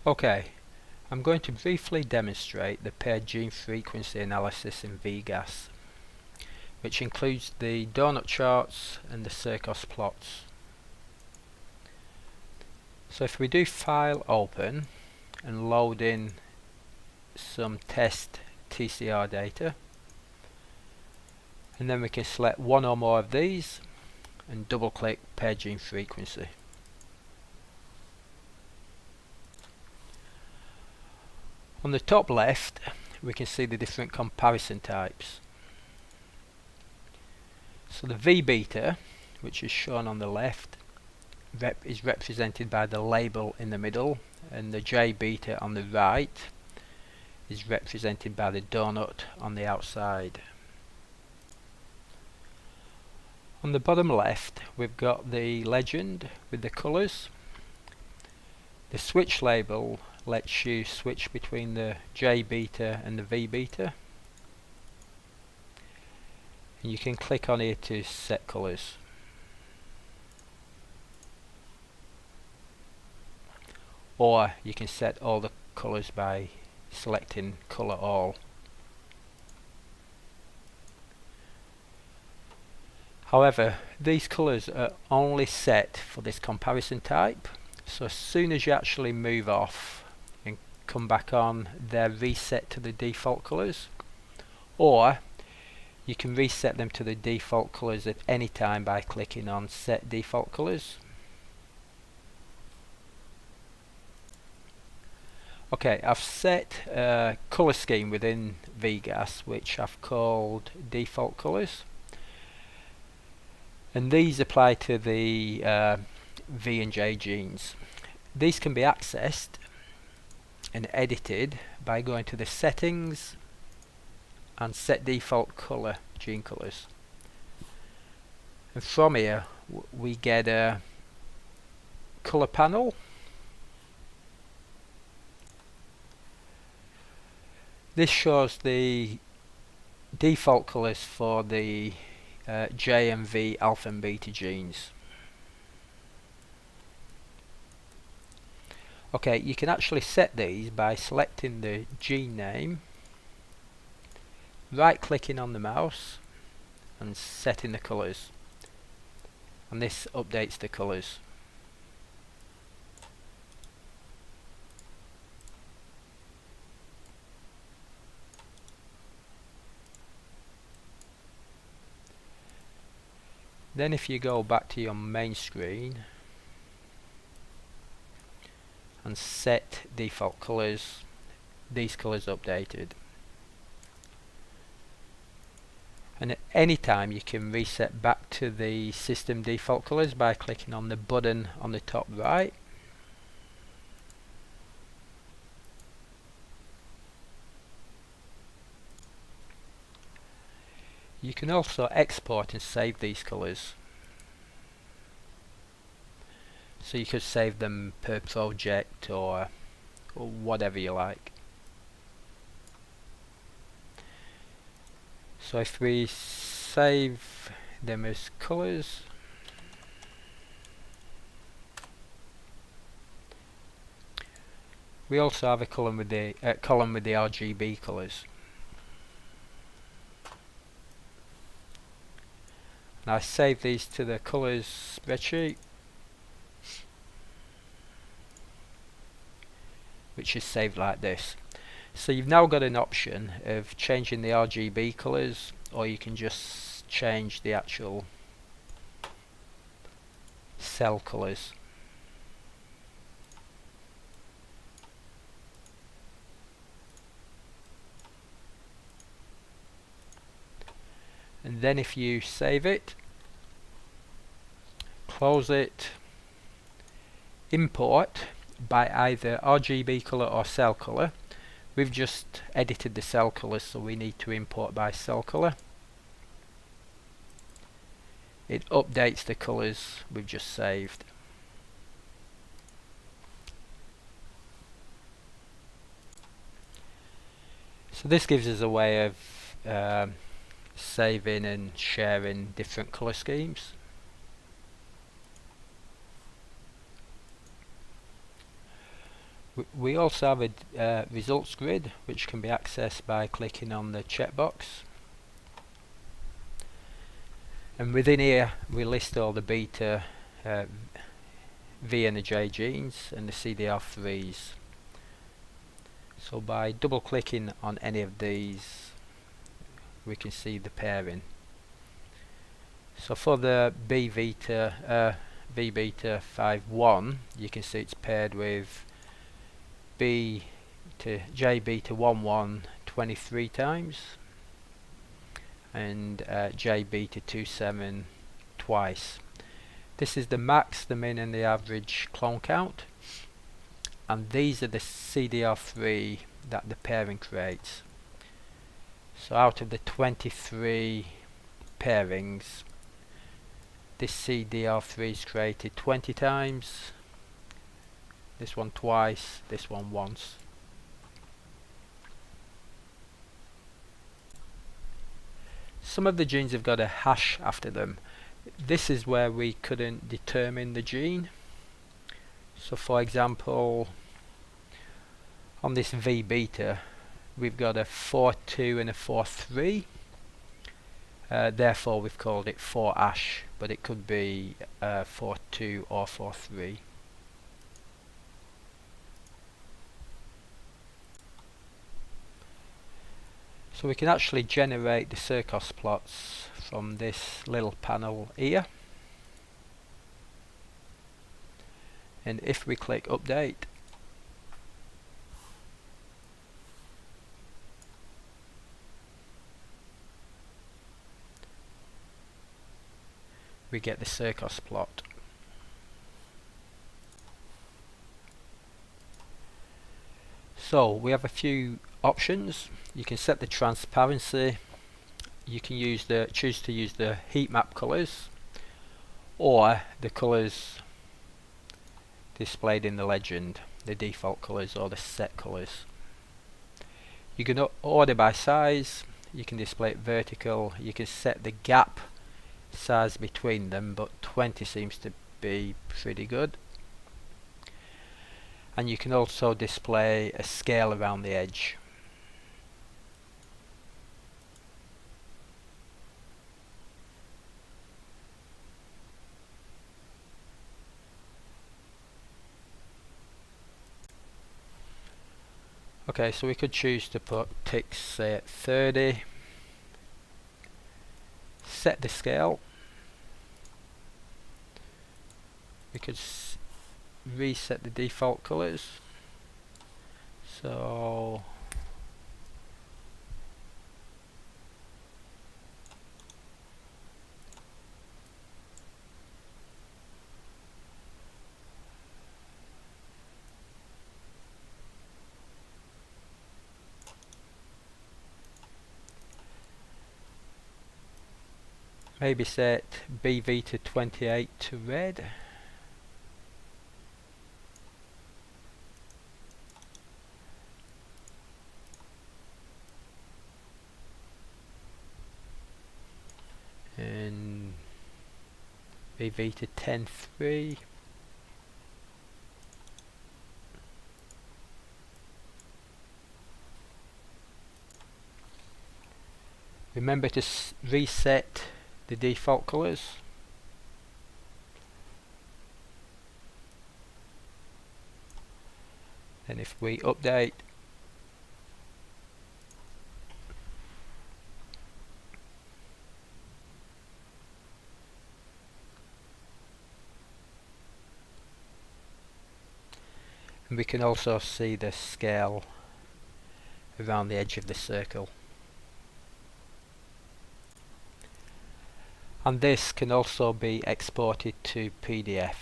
Okay, I'm going to briefly demonstrate the paired gene frequency analysis in VGAS, which includes the donut charts and the Circus plots. So if we do File, Open, and load in some test TCR data, and then we can select one or more of these and double click paired gene frequency. On the top left we can see the different comparison types. So the V beta, which is shown on the left, is represented by the label in the middle, and the J beta on the right is represented by the donut on the outside. On the bottom left we've got the legend with the colours. The switch label lets you switch between the J beta and the V beta, and you can click on here to set colours. Or you can set all the colours by selecting colour all. However, these colours are only set for this comparison type, so as soon as you actually move off and come back on, they're reset to the default colours, or you can reset them to the default colours at any time by clicking on Set Default Colours. Okay, I've set a colour scheme within VGAS which I've called Default Colours, and these apply to the V and J genes. These can be accessed and edited by going to the Settings and Set Default Colour Gene Colours, and from here we get a colour panel. This shows the default colours for the J and V alpha and beta genes. Okay, you can actually set these by selecting the gene name, right clicking on the mouse and setting the colours, and this updates the colours. Then if you go back to your main screen and set default colours, these colours updated. And at any time you can reset back to the system default colours by clicking on the button on the top right. You can also export and save these colours. So you could save them per project or whatever you like. So if we save them as colours, we also have a column with the RGB colours. And I save these to the colours spreadsheet, which is saved like this. So you've now got an option of changing the RGB colours, or you can just change the actual cell colours. And then if you save it, close it, import by either RGB colour or cell colour. We've just edited the cell colours, so we need to import by cell colour. It updates the colours we've just saved. So this gives us a way of saving and sharing different colour schemes. We also have a results grid which can be accessed by clicking on the checkbox, and within here we list all the beta, V and the J genes and the CDR3s. So by double clicking on any of these we can see the pairing. So for the V beta 5.1 you can see it's paired with J beta 1.1 23 times and J beta 2.7 twice. This is the max, the min and the average clone count, and these are the CDR3 that the pairing creates. So out of the 23 pairings, this CDR3 is created 20 times, this one twice, this one once. Some of the genes have got a hash after them. This is where we couldn't determine the gene. So for example, on this V beta we've got a 4.2 and a 4.3, therefore we've called it 4-ash, but it could be 4.2 or 4.3. So we can actually generate the Circus plots from this little panel here, and if we click update, we get the Circus plot. So we have a few options. You can set the transparency, you can choose to use the heat map colors or the colors displayed in the legend, the default colors or the set colors. You can order by size, you can display it vertical, you can set the gap size between them, but 20 seems to be pretty good. And you can also display a scale around the edge. Okay, so we could choose to put ticks, say at 30, set the scale. We could reset the default colors. So maybe set BV to 28 to red. And BV to 10.3. Remember to reset the default colors. And if we update, and we can also see the scale around the edge of the circle. And this can also be exported to PDF.